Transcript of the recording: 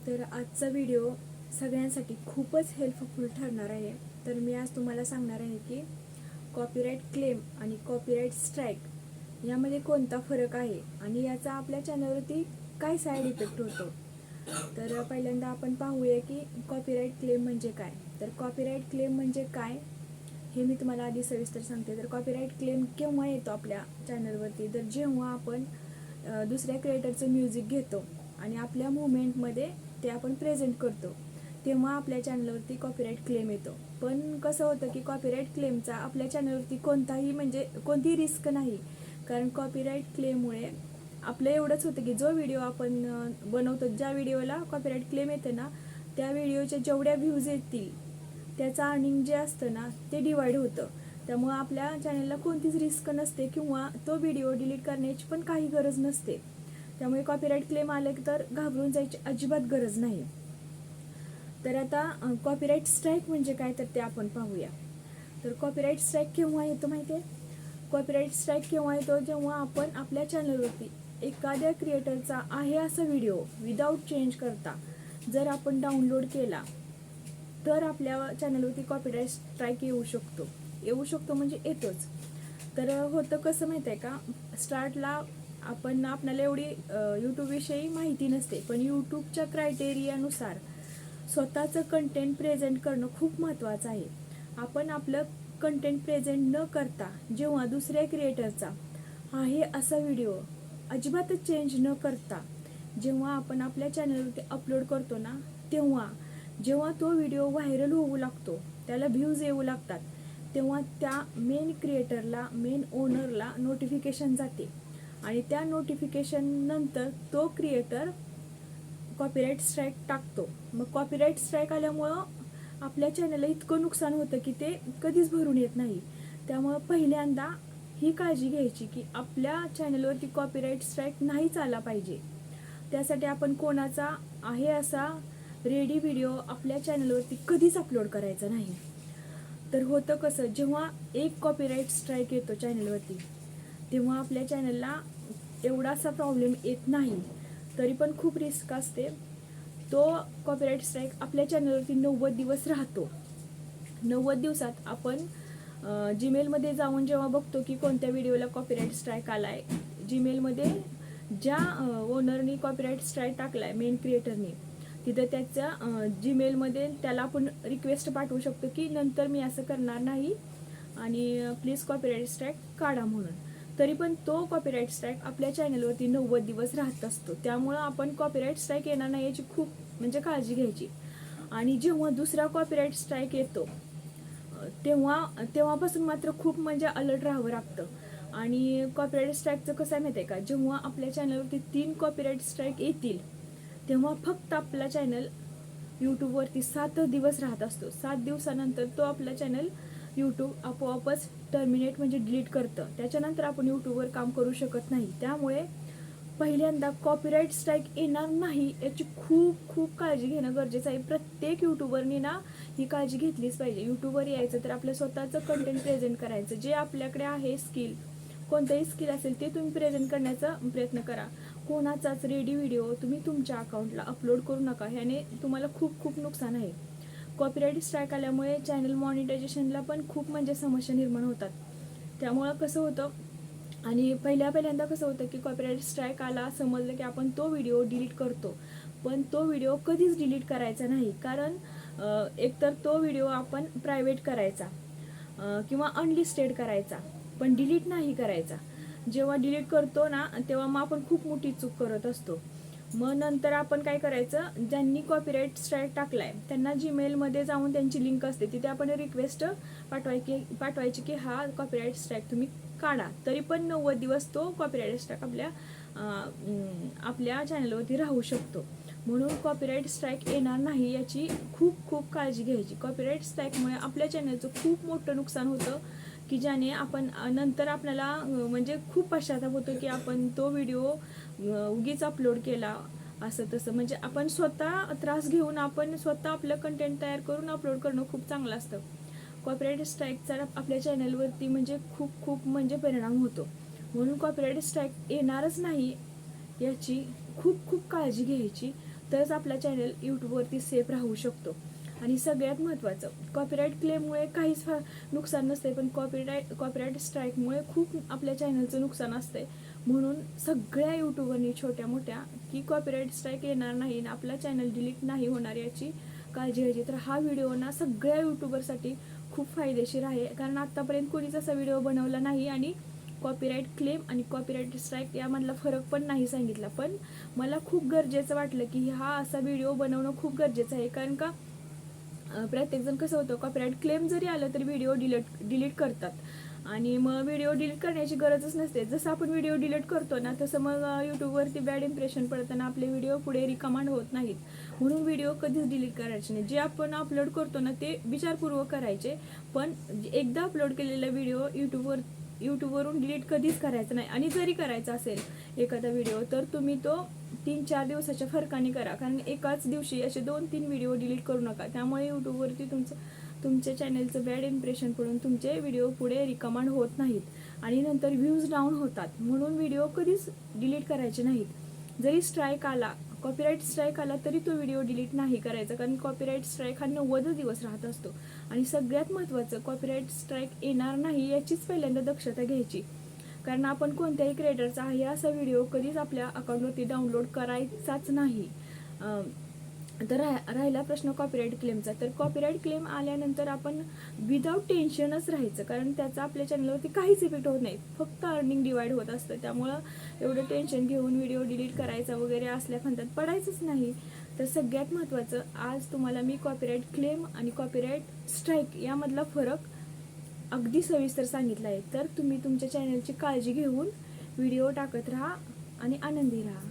तर आजचा व्हिडिओ सगळ्यांसाठी खूपच हेल्पफुल ठरणार आहे. तर मी आज तुम्हाला सांगणार आहे की कॉपीराइट क्लेम आणि कॉपीराइट स्ट्राईक यामध्ये कोणता फरक आहे आणि याचा आपल्या चॅनलवरती काय साईड इफेक्ट होतो. तर पहिल्यांदा आपण पाहूया की कॉपीराइट क्लेम म्हणजे काय. तर कॉपीराइट क्लेम म्हणजे काय हे मी तुम्हाला आधी सविस्तर सांगते. तर कॉपीराइट क्लेम केव्हा येतो आपल्या चॅनलवरती, तर जेव्हा आपण दुसऱ्या क्रिएटरचं म्युझिक घेतो आणि आपल्या मुवमेंटमध्ये ते आपण प्रेझेंट करतो, तेव्हा आपल्या चॅनलवरती कॉपीराइट क्लेम येतो. पण कसं होतं की कॉपीराइट क्लेमचा आपल्या चॅनलवरती कोणतीही रिस्क नाही. कारण कॉपीराइट क्लेममुळे आपलं एवढंच होतं की जो व्हिडिओ आपण बनवतो, ज्या व्हिडिओला कॉपीराइट क्लेम येते ना, त्या व्हिडिओच्या जेवढ्या व्ह्यूज येतील त्याचं अर्निंग जे असतं ना ते डिवाइड होतं. त्यामुळं आपल्या चॅनलला कोणतीच रिस्क नसते किंवा तो व्हिडिओ डिलीट करण्याची पण काही गरज नसते. त्यामुळे कॉपीराइट क्लेम आले तर घाबरून जायची अजिबात गरज नाही. तर आता कॉपीराइट स्ट्राईक म्हणजे काय तर ते आपण पाहूया. तर कॉपीराइट स्ट्राईक केव्हा येतो माहिती आहे? कॉपीराइट स्ट्राईक केव्हा येतो, जेव्हा आपण आपल्या चॅनलवरती एखाद्या क्रिएटरचा आहे असा व्हिडिओ विदाऊट चेंज करता जर आपण डाउनलोड केला तर आपल्या चॅनलवरती कॉपीराइट स्ट्राईक येऊ शकतो म्हणजे येतोच. तर होतं कसं माहिती आहे का, स्टार्टला आपल्याला एवढी यूट्यूबविषयी माहिती नसते, पण यूट्यूबच्या क्रायटेरियानुसार स्वतःचं कंटेंट प्रेझेंट करणं खूप महत्त्वाचं आहे. आपण आपलं कंटेंट प्रेझेंट न करता जेव्हा दुसऱ्या क्रिएटरचा आहे असा व्हिडिओ अजिबातच चेंज न करता जेव्हा आपण आपल्या चॅनलवरती अपलोड करतो ना, जेव्हा तो व्हिडिओ व्हायरल होऊ लागतो, त्याला व्ह्यूज येऊ लागतात, तेव्हा त्या मेन क्रिएटरला, मेन ओनरला नोटिफिकेशन जाते आणि त्या नोटिफिकेशन नंतर तो क्रिएटर कॉपीराइट स्ट्राईक टाकतो. मग कॉपीराइट स्ट्राईक आल्यामुळं आपल्या चॅनलला इतकं नुकसान होतं की ते कधीच भरून येत नाही. त्यामुळं पहिल्यांदा ही काळजी घ्यायची की आपल्या चॅनलवरती कॉपीराइट स्ट्राईक नाहीच आला पाहिजे. त्यासाठी आपण कोणाचा आहे असा रेडी व्हिडिओ आपल्या चॅनलवरती कधीच अपलोड करायचा नाही. तर होतं कसं, जेव्हा एक कॉपीराइट स्ट्राईक येतो चॅनलवरती तेव्हा आपल्या चॅनलला एवढासा प्रॉब्लेम येत नाही, तरी पण खूप रिस्क असते. तो कॉपीराइट स्ट्राईक आपल्या चॅनलवरती 90 दिवस राहतो. 90 दिवसात आपण जीमेलमध्ये जाऊन जेव्हा बघतो की कोणत्या व्हिडिओला कॉपीराइट स्ट्राईक आलाय, जीमेलमध्ये ज्या ओनरनी कॉपीराइट स्ट्राईक टाकलाय, मेन क्रिएटरनी, तिथं त्याच्या जीमेलमध्ये त्याला आपण रिक्वेस्ट पाठवू शकतो की नंतर मी असं करणार नाही आणि प्लीज कॉपीराइट स्ट्राईक काढा म्हणून. तरी पण तो कॉपीराइट स्ट्राईक आपल्या चॅनलवरती 90 दिवस राहत असतो. त्यामुळं आपण कॉपीराइट स्ट्राईक येणार नाही याची खूप म्हणजे काळजी घ्यायची. आणि जेव्हा दुसरा कॉपीराइट स्ट्राईक येतो तेव्हापासून मात्र खूप म्हणजे अलर्ट राहावं लागतं. आणि कॉपीराइट स्ट्राईकचं कसं आहे माहिती आहे का, जेव्हा आपल्या चॅनलवरती 3 कॉपीराइट स्ट्राईक येतील तेव्हा फक्त आपला चॅनल यूट्यूबवरती 7 दिवस राहत असतो. 7 दिवसानंतर तो आपला चॅनल यूट्यूब आपोआपच टर्मिनेट म्हणजे डिलीट करतं. त्याच्यानंतर आपण यूट्यूबवर काम करू शकत नाही. त्यामुळे पहिल्यांदा कॉपीराइट स्ट्राईक येणार नाही याची खूप खूप काळजी घेणं गरजेचं आहे. प्रत्येक यूट्यूबरनी ना ही काळजी घेतलीच पाहिजे. यूट्यूबवर यायचं तर आपलं स्वतःचं कंटेंट प्रेझेंट करायचं. जे आपल्याकडे आहे स्किल, कोणतेही स्किल असेल ते तुम्ही प्रेझेंट करण्याचा प्रयत्न करा. कोणाचाच रेडी व्हिडिओ तुम्ही तुमच्या अकाउंटला अपलोड करू नका. ह्याने तुम्हाला खूप खूप नुकसान आहे. कॉपीराइट स्ट्राईक आल्यामुळे चॅनल मॉनिटायझेशनला पण खूप म्हणजे समस्या निर्माण होतात. त्यामुळं कसं होतं, आणि पहिल्यांदा कसं होतं की कॉपीराइट स्ट्राईक आला समजलं की आपण तो व्हिडिओ डिलीट करतो. पण तो व्हिडिओ कधीच डिलीट करायचा नाही. कारण एकतर तो व्हिडिओ आपण प्रायव्हेट करायचा किंवा अनलिस्टेड करायचा, पण डिलीट नाही करायचा. जेव्हा डिलीट करतो ना तेव्हा मग आपण खूप मोठी चूक करत असतो. मग नंतर आपण काय करायचं, ज्यांनी कॉपीराइट स्ट्राईक टाकलाय त्यांना जीमेलमध्ये जाऊन त्यांची लिंक असते, तिथे आपण रिक्वेस्ट पाठवायची की हा कॉपीराइट स्ट्राईक तुम्ही काढा. तरी पण 90 दिवस तो कॉपीराइट स्ट्राईक आपल्या चॅनलवरती राहू शकतो. म्हणून कॉपीराइट स्ट्राईक येणार नाही याची खूप खूप काळजी घ्यायची. कॉपीराइट स्ट्राईकमुळे आपल्या चॅनलचं खूप मोठं नुकसान होतं की ज्याने आपण नंतर आपल्याला म्हणजे खूप पश्चाताप होतो की आपण तो व्हिडिओ उगीच अपलोड केला असं तसं. म्हणजे आपण स्वतः त्रास घेऊन आपण स्वतः आपलं कंटेंट तयार करून अपलोड करणं खूप चांगलं असतं. कॉपीराइट स्ट्राईकचा आपल्या चॅनलवरती म्हणजे खूप खूप म्हणजे परिणाम होतो. म्हणून कॉपीराइट स्ट्राईक येणारच नाही याची खूप खूप काळजी घ्यायची. तरच आपला चॅनल यूट्यूबवरती सेफ राहू शकतो. आणि सगळ्यात महत्त्वाचं, कॉपीराईट क्लेममुळे काहीच नुकसान नसते, पण कॉपीराईट स्ट्राईकमुळे खूप आपल्या चॅनलचं नुकसान असते. म्हणून सगळ्या यूट्यूबरनी छोट्या मोठ्या की कॉपीराईट स्ट्राईक येणार नाही आणि आपला चॅनल डिलीट नाही होणार याची काळजी घ्यायची. तर हा व्हिडिओ ना सगळ्या यूट्यूबरसाठी खूप फायदेशीर आहे, कारण आत्तापर्यंत कोणीच असा व्हिडिओ बनवला नाही आणि कॉपीराईट क्लेम आणि कॉपीराईट स्ट्राईक यामधला फरक पण नाही सांगितला. पण मला खूप गरजेचं वाटलं की हा असा व्हिडिओ बनवणं खूप गरजेचं आहे, कारण का प्रत्येकजण कसं होतं, कॉपीराईट क्लेम जरी आलं तरी व्हिडिओ डिलीट करतात आणि मग व्हिडिओ डिलीट करण्याची गरजच नसते. जसं आपण व्हिडिओ डिलीट करतो ना, तसं मग यूट्यूबवरती बॅड इम्प्रेशन पडताना आपले व्हिडिओ पुढे रिकमेंड होत नाहीत. म्हणून व्हिडिओ कधीच डिलीट करायचे नाही. जे आपण अपलोड करतो ना ते विचारपूर्वक करायचे, पण एकदा अपलोड केलेला व्हिडिओ यूट्यूबवरून डिलीट कधीच करायचं नाही. आणि जरी करायचा असेल एखादा व्हिडिओ तर तुम्ही तो 3-4 दिवसाच्या फरकाने करा, कारण एकाच दिवशी असे 2-3 व्हिडिओ डिलीट करू नका. त्यामुळे यूट्यूबवरती तुमच्या चॅनलचं बॅड इम्प्रेशन पडून तुमचे व्हिडिओ पुढे रिकमेंड होत नाहीत आणि नंतर व्ह्यूज डाऊन होतात. म्हणून व्हिडिओ कधीच डिलीट करायचे नाहीत. जरी स्ट्राईक आला, कॉपीराईट स्ट्राईक आला तरी तो व्हिडिओ डिलीट नाही करायचा, कारण कॉपीराईट स्ट्राईक हा 90 दिवस राहत असतो. आणि सगळ्यात महत्त्वाचं, कॉपीराईट स्ट्राईक येणार नाही याचीच पहिल्यांदा दक्षता घ्यायची, कारण आपण कोणत्याही क्रिएटरचा आहे असा व्हिडिओ कधीच आपल्या अकाउंटवरती डाउनलोड करायचाच नाही. तर राहिला प्रश्न कॉपीराईट क्लेमचा, तर कॉपीराईट क्लेम आल्यानंतर आपण विदाऊट टेन्शनच राहायचं, कारण त्याचा आपल्या चॅनलवरती काहीच इफेक्ट होत नाही, फक्त अर्निंग डिवाइड होत असतं. त्यामुळं एवढं टेन्शन घेऊन व्हिडिओ डिलीट करायचा वगैरे असल्या खंतात पडायचंच नाही. तर सगळ्यात महत्त्वाचं, आज तुम्हाला मी कॉपीराईट क्लेम आणि कॉपीराईट स्ट्राईक यामधला फरक अगदी सविस्तर सांगितला आहे. तर तुम्ही तुमच्या चॅनलची काळजी घेऊन व्हिडिओ टाकत राहा आणि आनंदी राहा.